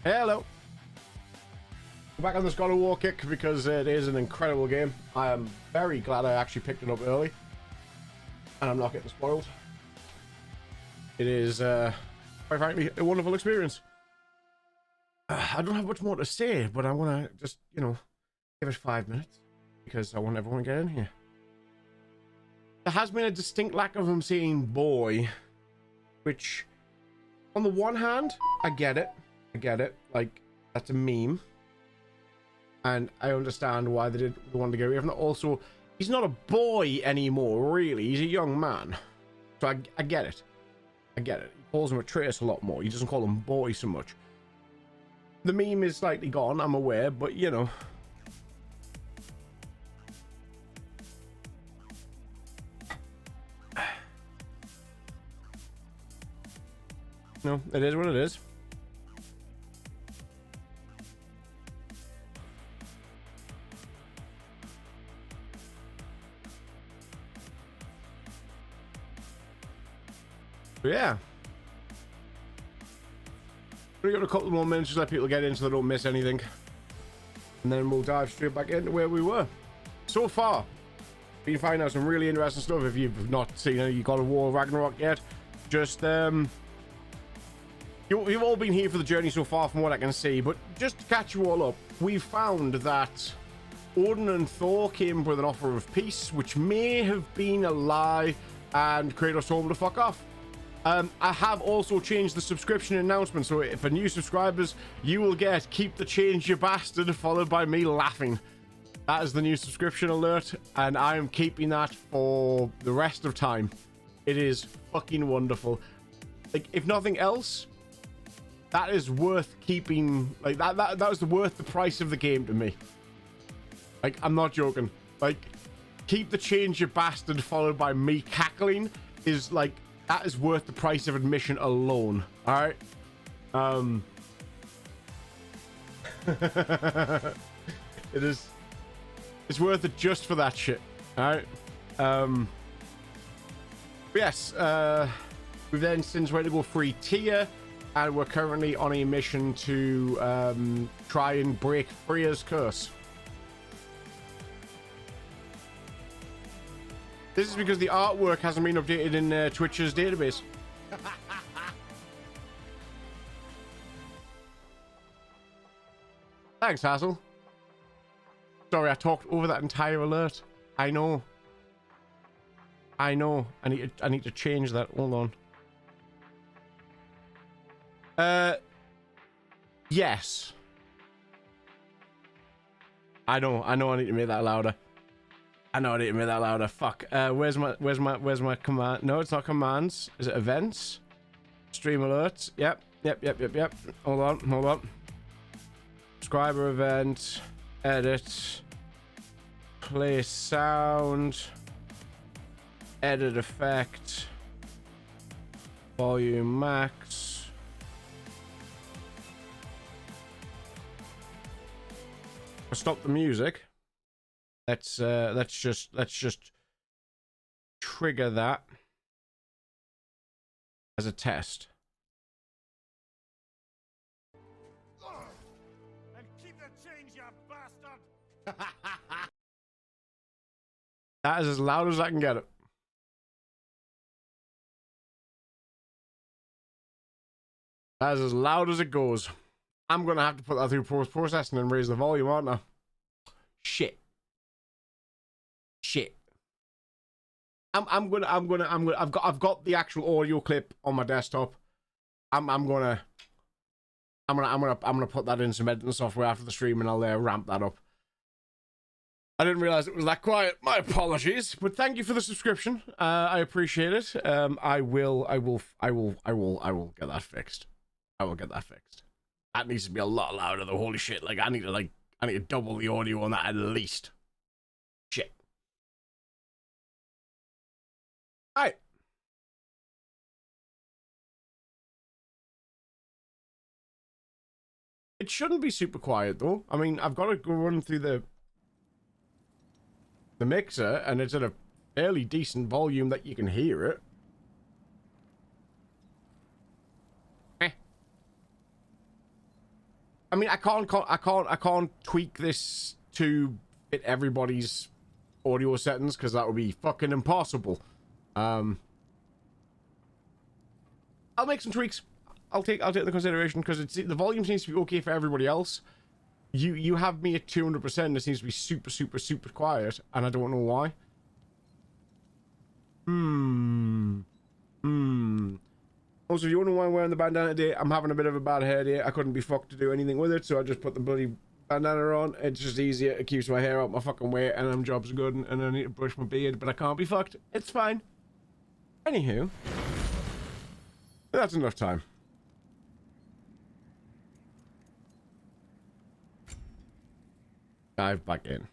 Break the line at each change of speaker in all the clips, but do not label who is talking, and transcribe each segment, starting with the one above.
Hello. Back on this God of War kick because it is an incredible game. I am very glad I actually picked it up early. And I'm not getting spoiled. It is, quite frankly, a wonderful experience. I don't have much more to say, but I'm gonna just, you know, give it 5 minutes. Because I want everyone to get in here. There has been a distinct lack of him saying boy. Which, on the one hand, I get it. Like, that's a meme. And I understand why they wanted to get rid of him. Also, he's not a boy anymore, really. He's a young man. So I get it. He calls him a Trace a lot more. He doesn't call him boy so much. The meme is slightly gone, I'm aware, but you know. No, it is what it is. Yeah. We've got a couple more minutes to let people get in so they don't miss anything. And then we'll dive straight back into where we were. So far, been finding out some really interesting stuff. If you've not seen any God of War Ragnarok yet, just you've all been here for the journey so far from what I can see, but just to catch you all up, we found that Odin and Thor came with an offer of peace, which may have been a lie, and Kratos told them to fuck off. I have also changed the subscription announcement, so for new subscribers, you will get Keep the Change You Bastard, followed by me laughing. That is the new subscription alert, and I am keeping that for the rest of time. It is fucking wonderful. Like, if nothing else, that is worth keeping. Like, that was worth the price of the game to me. Like, I'm not joking. Like, Keep the Change You Bastard, followed by me cackling, is like, that is worth the price of admission alone. All right. It is. It's worth it just for that shit. All right. Yes. We've then since ready to go free tier, and we're currently on a mission to try and break Freya's curse. This is because the artwork hasn't been updated in Twitch's database. Thanks, Hassel. Sorry, I talked over that entire alert. I know. I need to change that. Hold on. Yes. I know. I need to make that louder. Fuck. Where's my command? No, it's not commands. Is it events? Stream alerts. Yep. Hold on. Subscriber event. Edit. Play sound. Edit effect. Volume max. Stop the music. Let's just trigger that as a test.
And keep the change, you bastard.
That is as loud as I can get it. That is as loud as it goes. I'm gonna have to put that through post-processing and raise the volume, aren't I? Shit. I've got the actual audio clip on my desktop. I'm gonna put that in some editing software after the stream, and I'll ramp that up. I didn't realize it was that quiet. My apologies, but thank you for the subscription. I appreciate it. I will get that fixed. That needs to be a lot louder though. Holy shit! I need to double the audio on that at least. Shit. Alright. It shouldn't be super quiet though. I mean, I've got to go run through the mixer, and it's at a fairly decent volume that you can hear it. I mean, I can't tweak this to fit everybody's audio settings because that would be fucking impossible. I'll make some tweaks. I'll take the consideration because the volume seems to be okay for everybody else. You have me at 200%. It seems to be super quiet, and I don't know why. Also, you wonder why I'm wearing the bandana today? I'm having a bit of a bad hair day. I couldn't be fucked to do anything with it, so I just put the bloody bandana on. It's just easier. It keeps my hair out my fucking way, and I'm job's good, and I need to brush my beard, but I can't be fucked. It's fine. Anywho, that's enough time. Dive back in.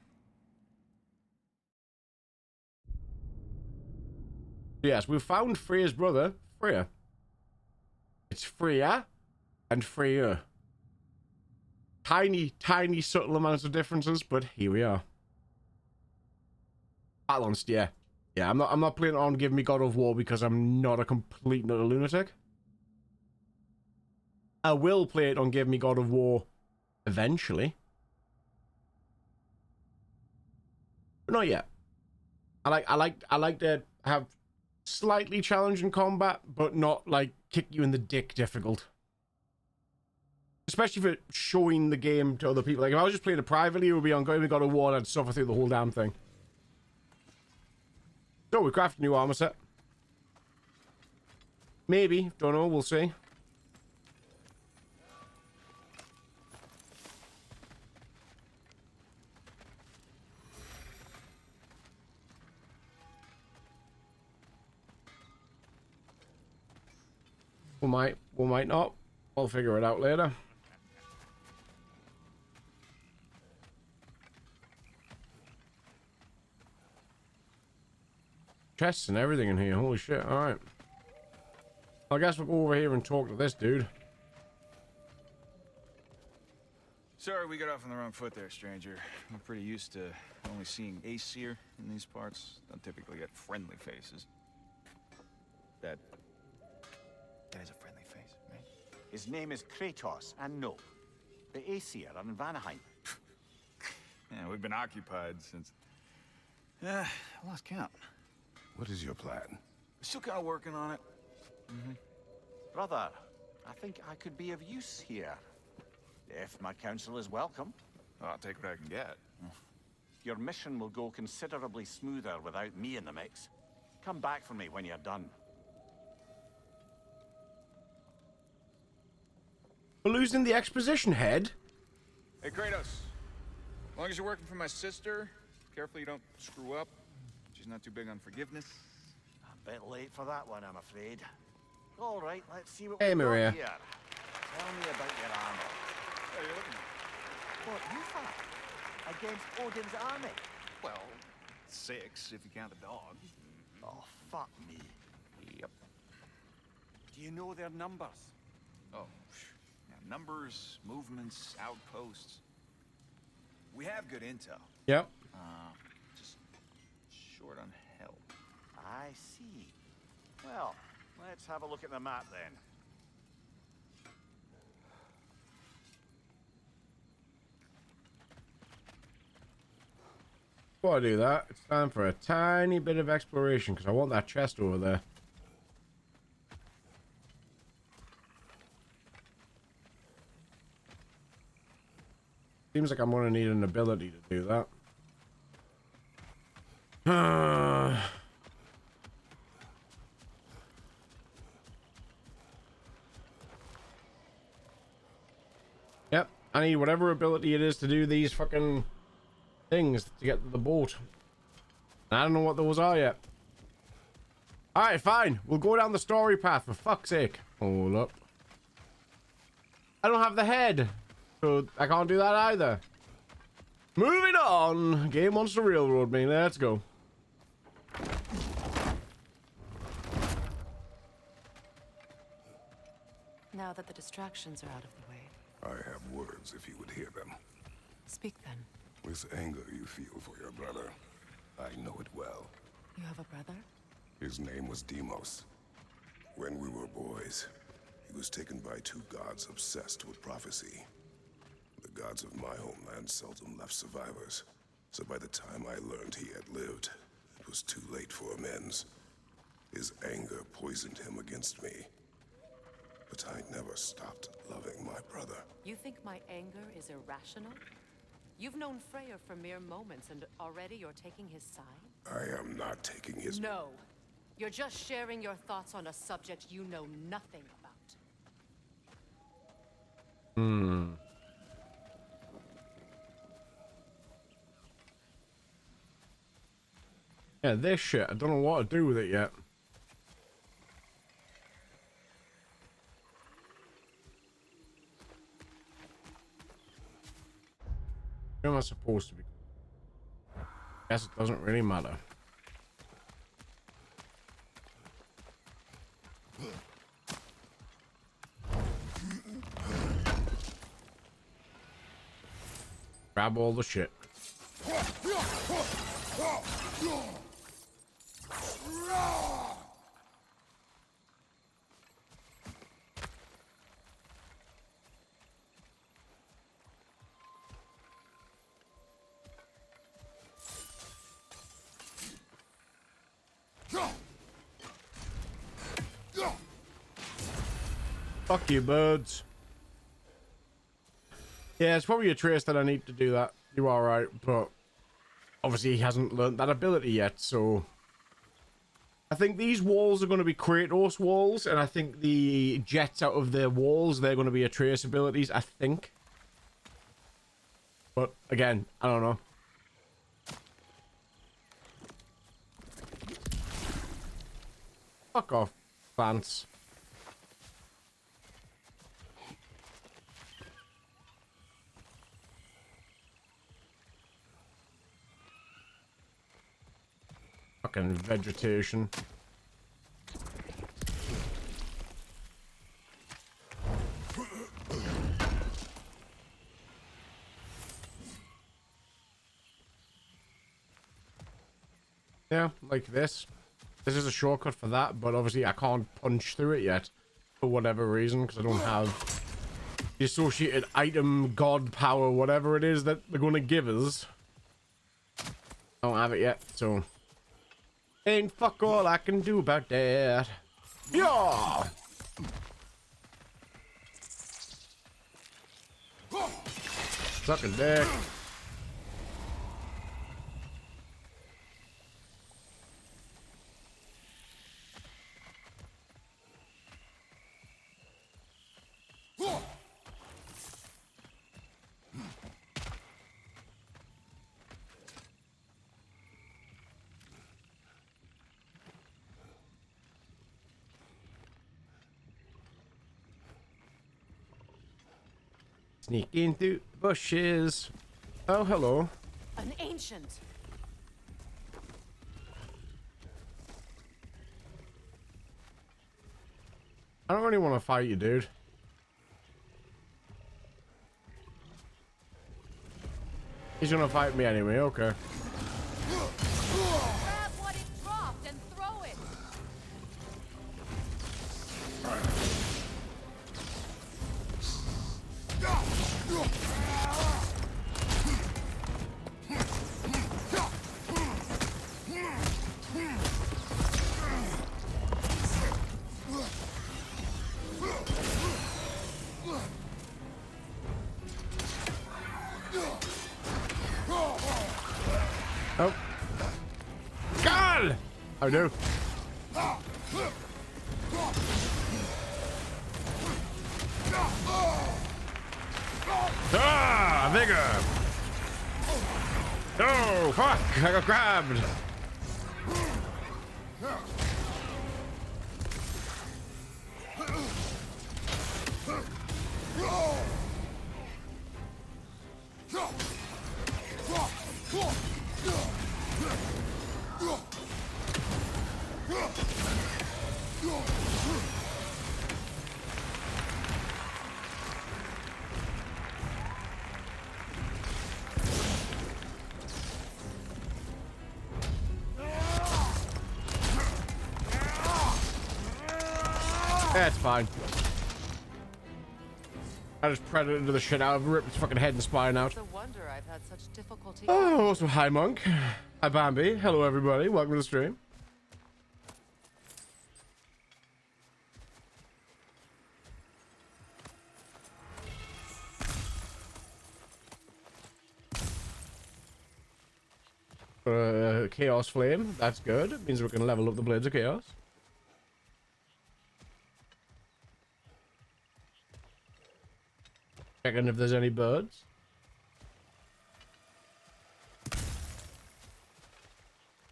Yes, we've found Freya's brother, Freya. It's Freya and Freya. Tiny subtle amounts of differences, but here we are. Balanced, yeah. Yeah, I'm not playing on Give Me God of War because I'm not a complete nutter lunatic. I will play it on Give Me God of War eventually. But not yet. I like to have slightly challenging combat, but not like kick you in the dick difficult. Especially for showing the game to other people. Like if I was just playing it privately, it would be on Give Me God of War and I'd suffer through the whole damn thing. So we craft a new armor set. Maybe, don't know, we'll see. We might not. I'll figure it out later. Chests and everything in here. Holy shit. Alright. I guess we'll go over here and talk to this dude.
Sorry we got off on the wrong foot there, stranger. We're pretty used to only seeing Aesir in these parts. Don't typically get friendly faces. That is a friendly face, right?
His name is Kratos, and no, the Aesir are in Vanaheim.
Yeah, we've been occupied since... I lost count.
What is your plan?
We're still kind of working on it.
Brother, I think I could be of use here. If my counsel is welcome.
I'll take what I can get.
Your mission will go considerably smoother without me in the mix. Come back for me when you're done.
We're losing the exposition head.
Hey, Kratos. As long as you're working for my sister, careful you don't screw up. She's not too big on forgiveness.
A bit late for that one, I'm afraid. All right, let's see what
Hey,
we've got
Maria.
here. Tell me about your armor.
Hey, you're looking at
What you fight? Against Odin's army?
well, 6 if you count the dog.
Oh, fuck me.
Yep.
Do you know their numbers?
Oh, yeah, numbers, movements, outposts. We have good intel.
Yep.
Just short on help.
I see. Well, let's have a look at the map then.
Before I do that, it's time for a tiny bit of exploration because I want that chest over there. Seems like I'm going to need an ability to do that. Yep, I need whatever ability it is to do these fucking things to get to the boat. I don't know what those are yet. Alright, fine. We'll go down the story path for fuck's sake. Hold up. I don't have the head, so I can't do that either. Moving on. Game wants to railroad me. Let's go.
Now that the distractions are out of the way,
I have words if you would hear them.
speak then.
This anger you feel for your brother, I know it well.
You have a brother?
His name was Deimos. When we were boys, he was taken by two gods obsessed with prophecy. The gods of my homeland seldom left survivors, so by the time I learned he had lived, it was too late for amends. His anger poisoned him against me. But I never stopped loving my brother.
You think my anger is irrational? You've known Freyr for mere moments, and already you're taking his side?
I am not taking his...
No. You're just sharing your thoughts on a subject you know nothing about.
Yeah, this shit, I don't know what to do with it yet. Who am I supposed to be? Guess it doesn't really matter. Grab all the shit. Fuck you, birds. Yeah, it's probably a trace that I need to do that. You are right, but obviously he hasn't learned that ability yet, so I think these walls are going to be Kratos walls, and I think the jets out of their walls, they're going to be Atreus abilities, I think. But again, I don't know. Fuck off, plants. Fucking vegetation. Yeah, like this. This is a shortcut for that, but obviously I can't punch through it yet for whatever reason, because I don't have the associated item, god power, whatever it is that they're going to give us. I don't have it yet, so ain't fuck all I can do about that. Yeah. Suck a dick. Sneaking through the bushes. Oh, hello.
An ancient.
I don't really want to fight you, dude. He's gonna fight me anyway, okay.
Grab what it dropped and throw it.
Oh. God! I do. Ah, vigor! Oh, fuck! I got grabbed! That's fine. I just predated the shit out of him, ripped his fucking head and spine out.
It's a wonder I've had such difficulty.
Oh, also hi Monk. Hi Bambi. Hello everybody. Welcome to the stream. Chaos Flame. That's good. It means we can level up the Blades of Chaos. Checking if there's any birds.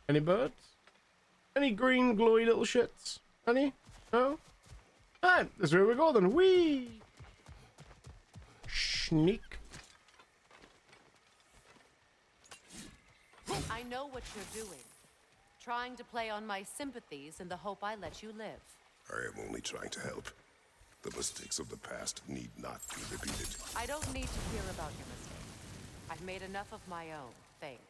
Any birds? Any green glowy little shits? Any? No? Alright, that's where we go then. Whee! Sneak.
I know what you're doing. Trying to play on my sympathies in the hope I let you live.
I am only trying to help. The mistakes of the past need not be repeated.
I don't need to hear about your mistakes. I've made enough of my own, thanks.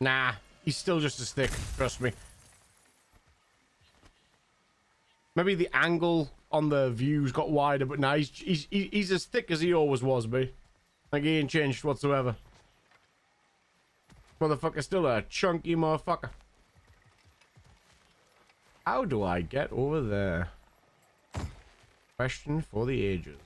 Nah. He's still just as thick, trust me. Maybe the angle on the views got wider, but nah, he's as thick as he always was, B. Like, he ain't changed whatsoever. Motherfucker's still a chunky motherfucker. How do I get over there? Question for the ages.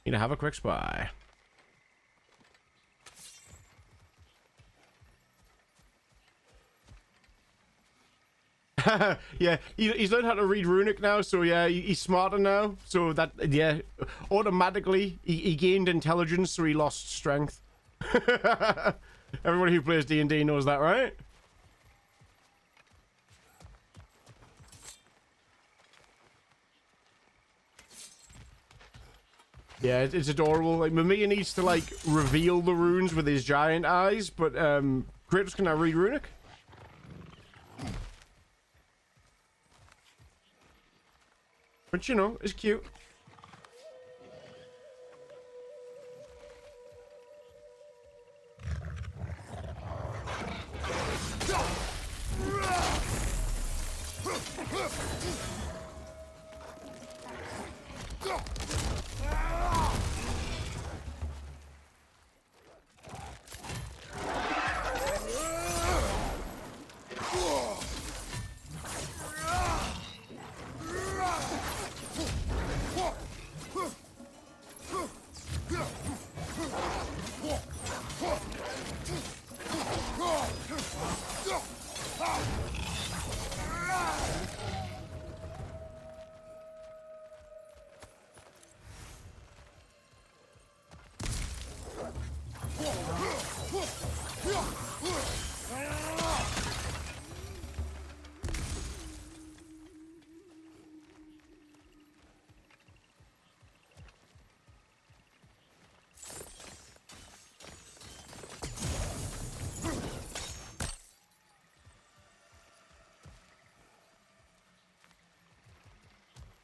Need to have a quick spy. Yeah, he's learned how to read Runic now, so yeah, he's smarter now. So that, yeah, automatically he gained intelligence, so he lost strength. Everybody who plays D&D knows that, right? Yeah, it's adorable. Like, Mamiya needs to, like, reveal the runes with his giant eyes, but Kratos can now read Runic. But, you know, it's cute.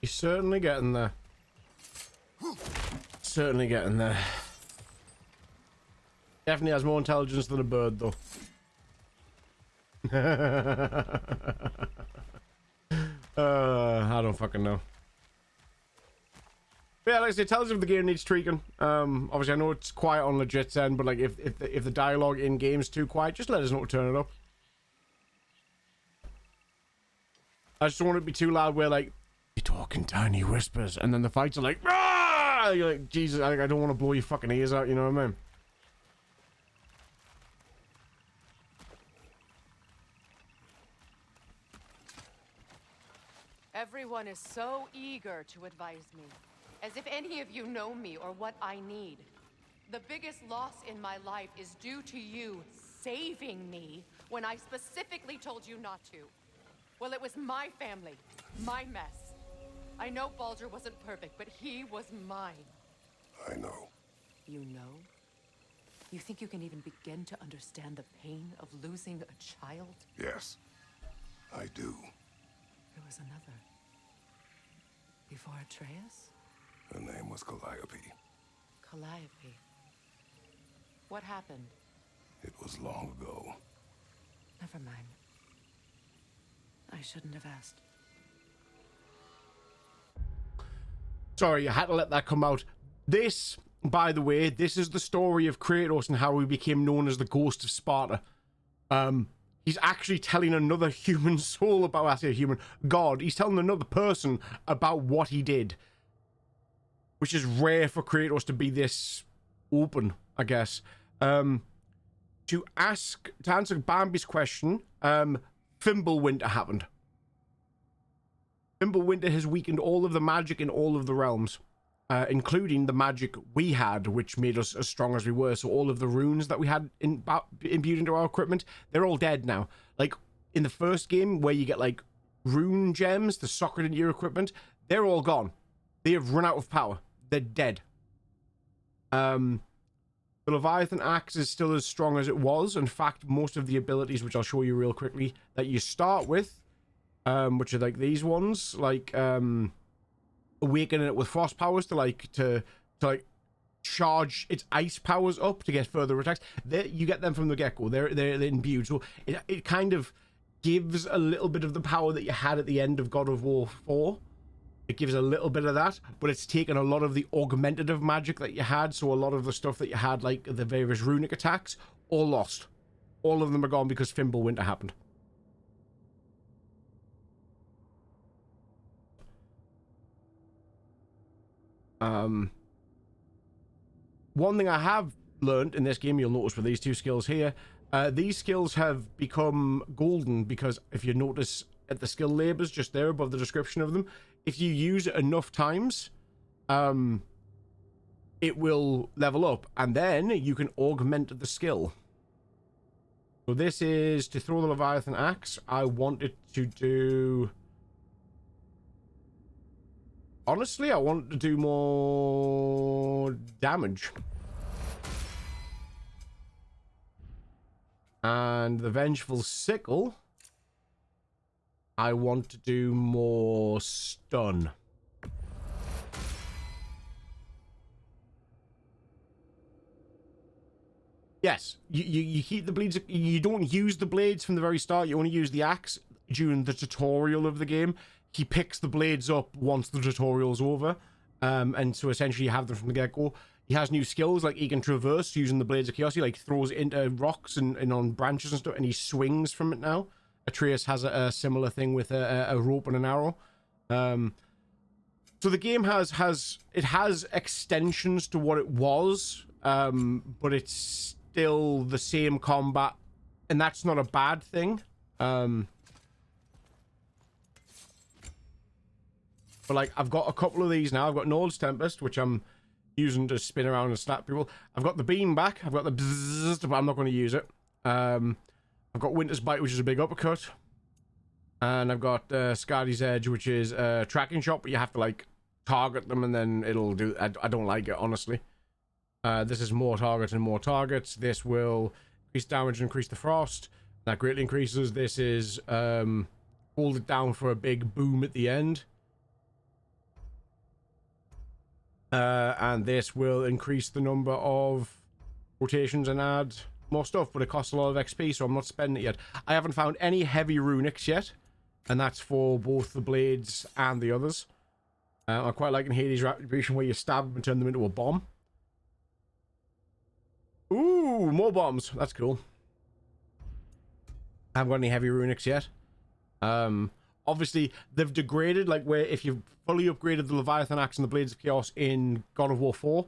He's certainly getting there. Certainly getting there. Definitely has more intelligence than a bird, though. I don't fucking know. But yeah, like I say, tell us if the game needs tweaking. Obviously, I know it's quiet on Legit's end, but like if the dialogue in game's too quiet, just let us know to turn it up. I just don't want it to be too loud where like you talk in tiny whispers, and then the fights are like, ah! You're like, Jesus, I don't want to blow your fucking ears out. You know what I mean?
Everyone is so eager to advise me, as if any of you know me or what I need. The biggest loss in my life is due to you saving me when I specifically told you not to. Well, it was my family, my mess. I know Baldur wasn't perfect, but he was mine.
I know.
You know? You think you can even begin to understand the pain of losing a child?
Yes, I do.
There was another. Before Atreus?
Her name was Calliope.
Calliope. What happened?
It was long ago.
Never mind. I shouldn't have asked.
Sorry, I had to let that come out. This, by the way, this is the story of Kratos and how he became known as the Ghost of Sparta. He's actually telling another human soul about, I say human, God, he's telling another person about what he did. Which is rare for Kratos to be this open, I guess. To answer Bambi's question, Fimbulwinter happened. Fimbulwinter has weakened all of the magic in all of the realms, including the magic we had, which made us as strong as we were. So all of the runes that we had imbued into our equipment, they're all dead now. Like, in the first game, where you get, like, rune gems to socket into your equipment, they're all gone. They have run out of power. They're dead. The Leviathan axe is still as strong as it was. In fact, most of the abilities, which I'll show you real quickly, that you start with, which are like these ones, like awakening it with frost powers to charge its ice powers up to get further attacks. You get them from the get-go. They're imbued, so it kind of gives a little bit of the power that you had at the end of God of War 4. It gives a little bit of that, but it's taken a lot of the augmentative magic that you had, so a lot of the stuff that you had, like the various runic attacks, all lost. All of them are gone because Fimbulwinter happened. One thing I have learned in this game, you'll notice with these two skills here, these skills have become golden because if you notice at the skill labels just there above the description of them, if you use it enough times, it will level up, and then you can augment the skill. So this is to throw the Leviathan axe. I want it to do... Honestly, I want it to do more damage. And the Vengeful Sickle, I want to do more stun. Yes, you keep the blades. You don't use the blades from the very start. You only use the axe during the tutorial of the game. He picks the blades up once the tutorial's over. And so essentially you have them from the get-go. He has new skills, like he can traverse using the Blades of Chaos. He like throws it into rocks and on branches and stuff, and he swings from it now. Atreus has a similar thing with a rope and an arrow. So the game has extensions to what it was, but it's still the same combat, and that's not a bad thing. But like, I've got a couple of these now. I've got Nord's Tempest, which I'm using to spin around and snap people. I've got the beam back. I've got the bzzz, but I'm not going to use it. I've got Winter's Bite, which is a big uppercut. And I've got Scardy's Edge, which is a tracking shot, but you have to, like, target them and then it'll do... I don't like it, honestly. This is more targets and more targets. This will increase damage and increase the frost. That greatly increases. This is hold it down for a big boom at the end. And this will increase the number of rotations and add more stuff, but it costs a lot of XP, so I'm not spending it yet. I haven't found any heavy runics yet, and that's for both the blades and the others. I quite like in Hades' Retribution where you stab them and turn them into a bomb. Ooh, more bombs. That's cool. I haven't got any heavy runics yet. Obviously, they've degraded, like where if you've fully upgraded the Leviathan Axe and the Blades of Chaos in God of War 4,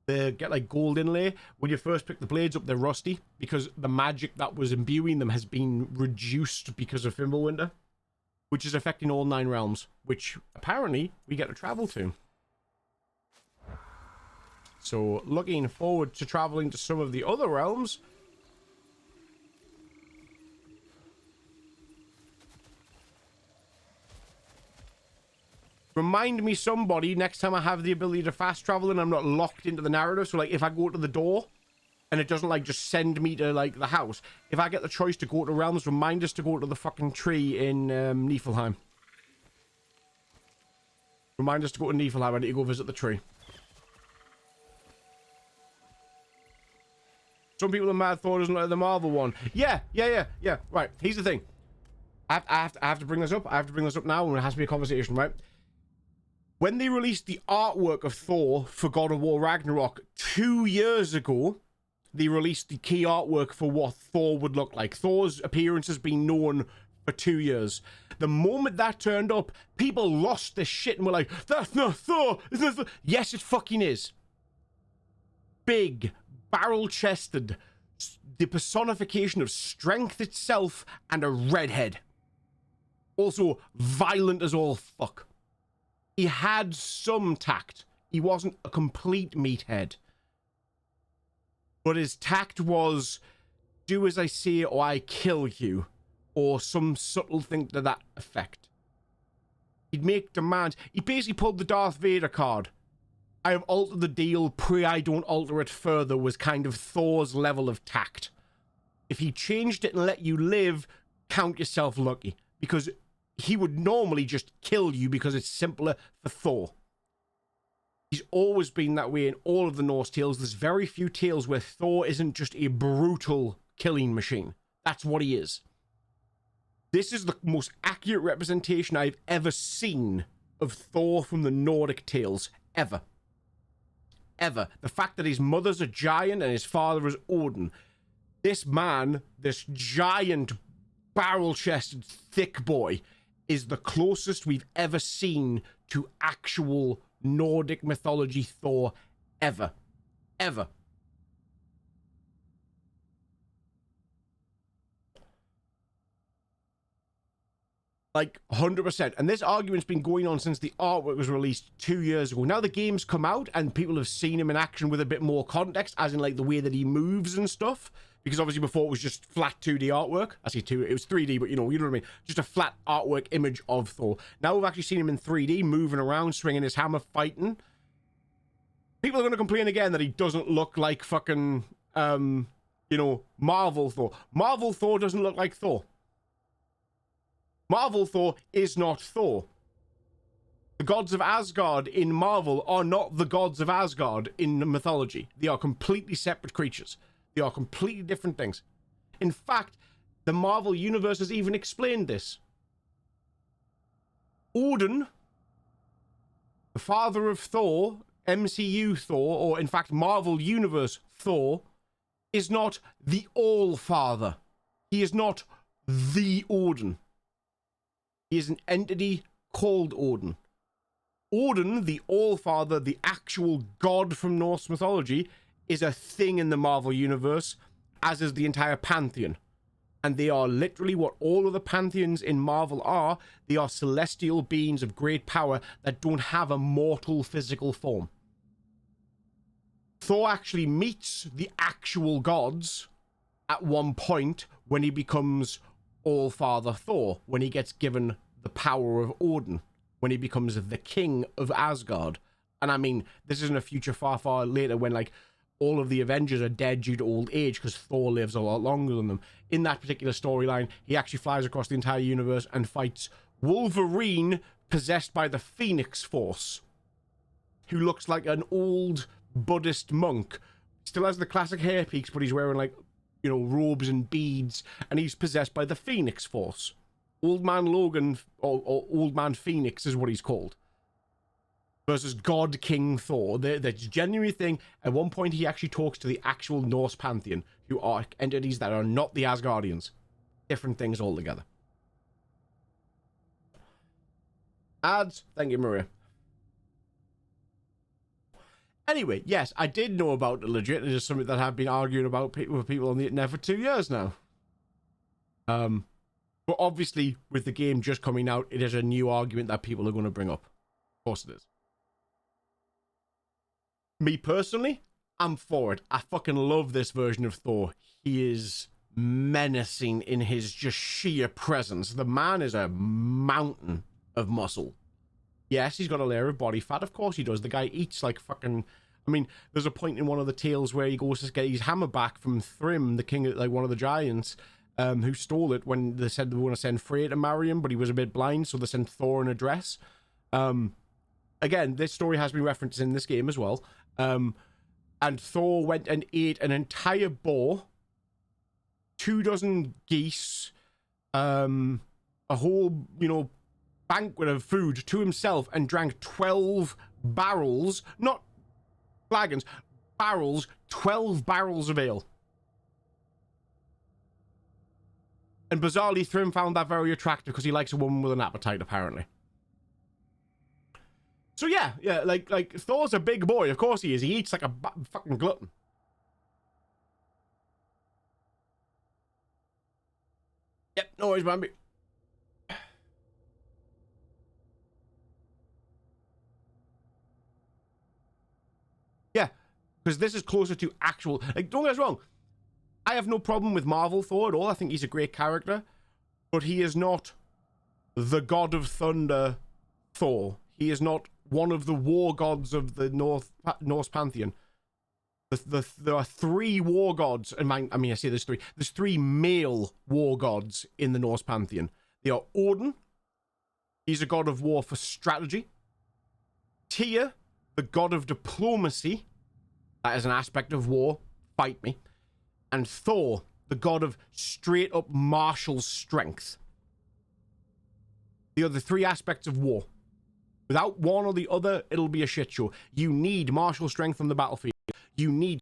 they get like gold inlay. When you first pick the blades up, they're rusty because the magic that was imbuing them has been reduced because of Fimbulwinter, which is affecting all 9 realms, which apparently we get to travel to. So, looking forward to traveling to some of the other realms. Remind me, somebody, next time I have the ability to fast travel and I'm not locked into the narrative. So, like, if I go to the door and it doesn't, like, just send me to, like, the house. If I get the choice to go to realms, remind us to go to the fucking tree in Niflheim. Remind us to go to Niflheim. I need to go visit the tree. Some people are mad Thor doesn't like the Marvel one. Yeah. Right, here's the thing. I have to bring this up. I have to bring this up now, and it has to be a conversation, right? When they released the artwork of Thor for God of War Ragnarok 2 years ago, they released the key artwork for what Thor would look like. Thor's appearance has been known for 2 years. The moment that turned up, people lost their shit and were like, that's not Thor. Yes, it fucking is. Big, barrel-chested, the personification of strength itself, and a redhead. Also, violent as all fuck. He had some tact. He wasn't a complete meathead. But his tact was, do as I say or I kill you. Or some subtle thing to that effect. He'd make demands. He basically pulled the Darth Vader card. I have altered the deal, pray I don't alter it further, was kind of Thor's level of tact. If he changed it and let you live, count yourself lucky. Because he would normally just kill you because it's simpler for Thor. He's always been that way in all of the Norse tales. There's very few tales where Thor isn't just a brutal killing machine. That's what he is. This is the most accurate representation I've ever seen of Thor from the Nordic tales. Ever. Ever. The fact that his mother's a giant and his father is Odin. This man, this giant, barrel-chested, thick boy, is the closest we've ever seen to actual Nordic mythology Thor ever. Ever. Like, 100%. And this argument's been going on since the artwork was released 2 years ago. Now the game's come out and people have seen him in action with a bit more context, as in, like, the way that he moves and stuff. Because obviously before it was just flat 2D artwork. I say 2, it was 3D, but you know what I mean? Just a flat artwork image of Thor. Now we've actually seen him in 3D, moving around, swinging his hammer, fighting. People are going to complain again that he doesn't look like fucking, you know, Marvel Thor. Marvel Thor doesn't look like Thor. Marvel Thor is not Thor. The gods of Asgard in Marvel are not the gods of Asgard in mythology. They are completely separate creatures. They are completely different things. In fact, the Marvel universe has even explained this. Odin, the father of Thor, MCU Thor, or in fact Marvel Universe Thor, is not the All-Father. He is not the Odin. He is an entity called Odin. Odin, the All-Father, the actual god from Norse mythology, is a thing in the Marvel Universe, as is the entire Pantheon. And they are literally what all of the Pantheons in Marvel are. They are celestial beings of great power that don't have a mortal physical form. Thor actually meets the actual gods at one point when he becomes All-Father Thor, when he gets given the power of Odin, when he becomes the king of Asgard. And I mean, this isn't a future far, far later when, like, all of the Avengers are dead due to old age because Thor lives a lot longer than them. In that particular storyline, he actually flies across the entire universe and fights Wolverine, possessed by the Phoenix Force, who looks like an old Buddhist monk. Still has the classic hair peaks, but he's wearing, like, you know, robes and beads, and he's possessed by the Phoenix Force. Old Man Logan, or Old Man Phoenix is what he's called. Versus God King Thor. That's a genuine thing. At one point, he actually talks to the actual Norse Pantheon, who are entities that are not the Asgardians. Different things altogether. Ads. Thank you, Maria. Anyway, yes, I did know about it legit. It is something that I've been arguing about with people on the internet for 2 years now. But obviously, with the game just coming out, it is a new argument that people are going to bring up. Of course it is. Me personally, I'm for it. I fucking love this version of Thor. He is menacing in his just sheer presence. The man is a mountain of muscle. Yes, he's got a layer of body fat. Of course he does. The guy eats like fucking... I mean, there's a point in one of the tales where he goes to get his hammer back from Thrym, the king of, like, one of the giants, who stole it when they said they were going to send Frey to marry him, but he was a bit blind, so they sent Thor in a dress. Again, this story has been referenced in this game as well. and Thor went and ate an entire boar, 24 geese, a whole, you know, banquet of food to himself, and drank 12 barrels, not flagons, barrels, 12 barrels of ale. And bizarrely, Thrym found that very attractive because he likes a woman with an appetite, apparently. So yeah, like Thor's a big boy. Of course he is. He eats like a fucking glutton. Yep, no worries, Bambi. Yeah, because this is closer to actual... Like, don't get us wrong. I have no problem with Marvel Thor at all. I think he's a great character. But he is not the God of Thunder Thor. He is not one of the war gods of the Norse pantheon. There are 3 war gods, and I mean, I say there's 3. There's 3 male war gods in the Norse pantheon. They are Odin. He's a god of war for strategy. Tyr, the god of diplomacy. That is an aspect of war. Fight me. And Thor, the god of straight up martial strength. The other 3 aspects of war. Without one or the other, it'll be a shit show. You need martial strength on the battlefield. You need